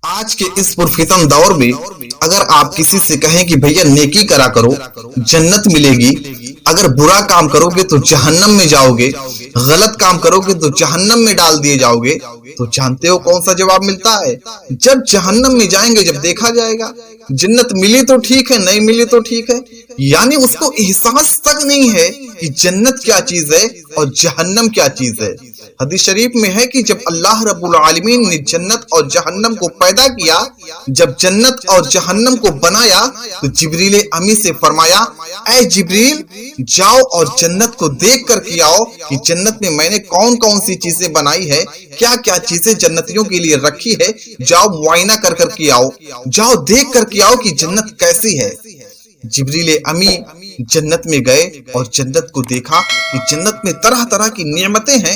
آج کے اس پرفتن دور میں اگر آپ کسی سے کہیں کہ بھیا نیکی کرا کرو جنت ملے گی، اگر برا کام کرو گے تو جہنم میں جاؤ گے، غلط کام کرو گے تو جہنم میں ڈال دیے جاؤ گے، تو جانتے ہو کون سا جواب ملتا ہے؟ جب جہنم میں جائیں گے جب دیکھا جائے گا، جنت ملی تو ٹھیک ہے، نہیں ملی تو ٹھیک ہے۔ یعنی اس کو احساس تک نہیں ہے کہ جنت کیا چیز ہے اور جہنم کیا چیز ہے۔ حدیث شریف میں ہے کہ جب اللہ رب العالمین نے جنت اور جہنم کو پیدا کیا، جب جنت اور جہنم کو بنایا تو جبریل امی سے فرمایا، اے جبریل جاؤ اور جنت کو دیکھ کر کے آؤ کہ جنت میں میں نے کون کون سی چیزیں بنائی ہے، کیا کیا چیزیں جنتیوں کے لیے رکھی ہے، جاؤ معائنہ کر کر کے آؤ، جاؤ دیکھ کر کے آؤ کہ جنت کیسی ہے۔ جبریل امی جنت میں گئے اور جنت کو دیکھا کہ جنت میں طرح طرح کی نعمتیں ہیں،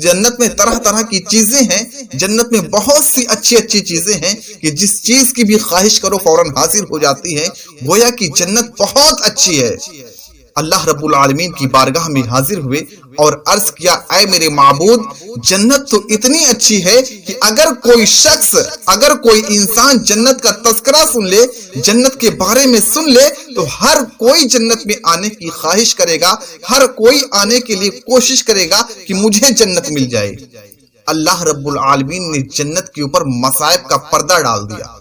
جنت میں طرح طرح کی چیزیں ہیں، جنت میں بہت سی اچھی اچھی چیزیں ہیں کہ جس چیز کی بھی خواہش کرو فوراً حاصل ہو جاتی ہے، گویا کہ جنت بہت اچھی ہے۔ اللہ رب العالمین کی بارگاہ میں حاضر ہوئے اور عرض کیا، اے میرے معبود جنت تو اتنی اچھی ہے کہ اگر کوئی شخص، اگر کوئی انسان جنت کا تذکرہ سن لے، جنت کے بارے میں سن لے تو ہر کوئی جنت میں آنے کی خواہش کرے گا، ہر کوئی آنے کے لیے کوشش کرے گا کہ مجھے جنت مل جائے۔ اللہ رب العالمین نے جنت کے اوپر مصائب کا پردہ ڈال دیا،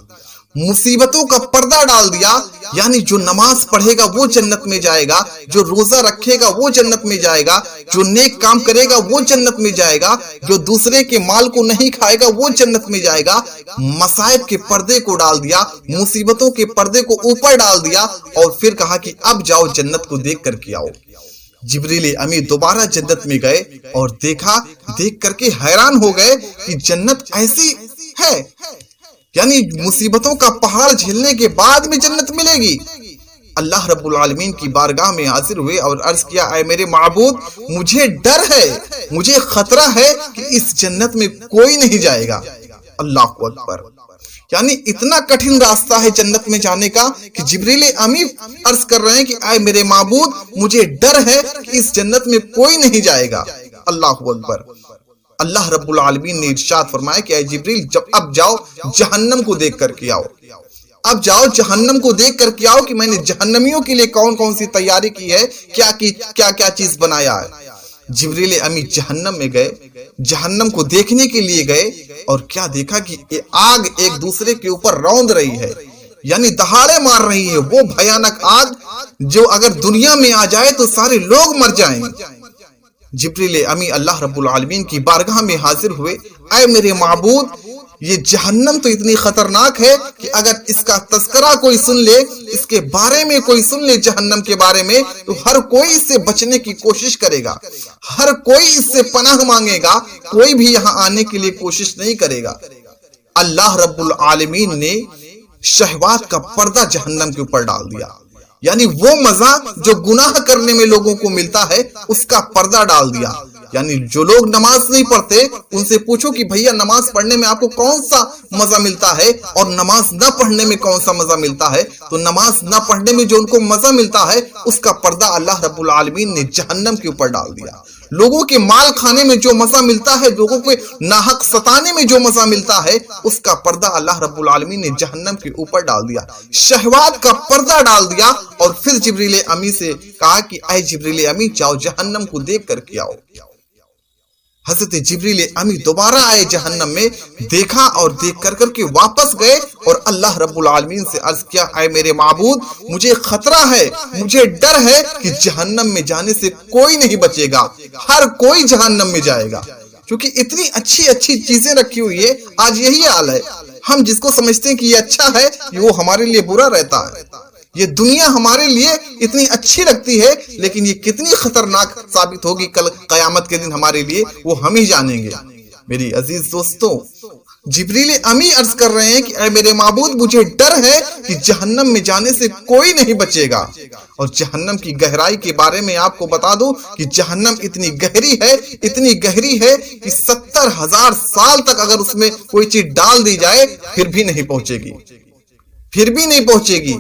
مصیبتوں کا پردہ ڈال دیا۔ یعنی جو نماز پڑھے گا وہ جنت میں جائے گا، جو روزہ رکھے گا وہ جنت میں جائے گا، جو نیک کام کرے گا وہ جنت میں جائے گا، جو دوسرے کے مال کو نہیں کھائے گا وہ جنت میں جائے گا۔ مصائب کے پردے کو ڈال دیا، مصیبتوں کے پردے کو اوپر ڈال دیا اور پھر کہا کہ اب جاؤ جنت کو دیکھ کر کے آؤ۔ جبریل امی دوبارہ جنت میں گئے اور دیکھا، دیکھ کر کے حیران ہو گئے کہ جنت ایسی ہے، یعنی مصیبتوں کا پہاڑ جھیلنے کے بعد میں جنت ملے گی۔ اللہ رب العالمین کی بارگاہ میں حاضر ہوئے اور عرض کیا، اے میرے معبود مجھے ڈر ہے، مجھے خطرہ ہے کہ اس جنت میں کوئی نہیں جائے گا۔ اللہ اکبر! یعنی اتنا کٹھن راستہ ہے جنت میں جانے کا کہ جبریل امی عرض کر رہے ہیں کہ اے میرے معبود مجھے ڈر ہے کہ اس جنت میں کوئی نہیں جائے گا۔ اللہ اکبر! اللہ رب العالمین نے ارشاد فرمایا کہ اے جبریل اب جاؤ جہنم کو دیکھ کر کے آؤ، اب جاؤ جہنم کو دیکھ کر کے آؤ کہ میں نے جہنمیوں کے لیے کون کون سی تیاری کی ہے، کیا کیا چیز بنایا ہے۔ جبریل امی جہنم میں گئے، جہنم کو دیکھنے کے لیے گئے اور کیا دیکھا کہ آگ ایک دوسرے کے اوپر روند رہی ہے، یعنی دہاڑے مار رہی ہے۔ وہ بھیانک آگ جو اگر دنیا میں آ جائے تو سارے لوگ مر جائیں۔ جبریل امی اللہ رب العالمین کی بارگاہ میں حاضر ہوئے، اے میرے معبود یہ جہنم تو اتنی خطرناک ہے کہ اگر اس کا تذکرہ کوئی سن لے، اس کے بارے میں کوئی سن لے، جہنم کے بارے میں، تو ہر کوئی اس سے بچنے کی کوشش کرے گا، ہر کوئی اس سے پناہ مانگے گا، کوئی بھی یہاں آنے کے لیے کوشش نہیں کرے گا۔ اللہ رب العالمین نے شہوات کا پردہ جہنم کے اوپر ڈال دیا، یعنی وہ مزہ جو گناہ کرنے میں لوگوں کو ملتا ہے اس کا پردہ ڈال دیا۔ یعنی جو لوگ نماز نہیں پڑھتے ان سے پوچھو کہ بھیا نماز پڑھنے میں آپ کو کون سا مزہ ملتا ہے اور نماز نہ پڑھنے میں کون سا مزہ ملتا ہے، تو نماز نہ پڑھنے میں جو ان کو مزہ ملتا ہے اس کا پردہ اللہ رب العالمین نے جہنم کے اوپر ڈال دیا۔ لوگوں کے مال کھانے میں جو مزہ ملتا ہے، لوگوں کو ناحق ستانے میں جو مزہ ملتا ہے، اس کا پردہ اللہ رب العالمین نے جہنم کے اوپر ڈال دیا، شہوات کا پردہ ڈال دیا۔ اور پھر جبریل امی سے کہا کہ اے جبریل امی جاؤ جہنم کو دیکھ کر کے آؤ۔ حضرت جبریل امی دوبارہ آئے جہنم میں، دیکھا اور دیکھ کر کے واپس گئے اور اللہ رب العالمین سے عرض کیا، اے میرے معبود مجھے خطرہ ہے، مجھے ڈر ہے کہ جہنم میں جانے سے کوئی نہیں بچے گا، ہر کوئی جہنم میں جائے گا، کیونکہ اتنی اچھی اچھی چیزیں رکھی ہوئی ہے۔ آج یہی حال ہے، ہم جس کو سمجھتے ہیں کہ یہ اچھا ہے وہ ہمارے لیے برا رہتا ہے۔ یہ دنیا ہمارے لیے اتنی اچھی لگتی ہے لیکن یہ کتنی خطرناک ثابت ہوگی کل قیامت کے دن ہمارے لیے، وہ ہم ہی جانیں گے۔ میری عزیز دوستوں، جبریل امی عرض کر رہے ہیں کہ اے میرے معبود مجھے ڈر ہے کہ جہنم میں جانے سے کوئی نہیں بچے گا۔ اور جہنم کی گہرائی کے بارے میں آپ کو بتا دوں کہ جہنم اتنی گہری ہے، اتنی گہری ہے کہ 70,000 سال تک اگر اس میں کوئی چیز ڈال دی جائے پھر بھی نہیں پہنچے گی، پھر بھی نہیں پہنچے گی۔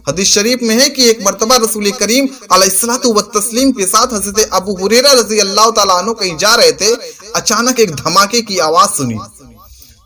حدیث شریف میں ہے کہ ایک مرتبہ رسول کریم علیہ الصلوۃ والتسلیم کے ساتھ حضرت ابو ہریرہ رضی اللہ تعالیٰ عنہ کہیں جا رہے تھے، اچانک ایک دھماکے کی آواز سنی،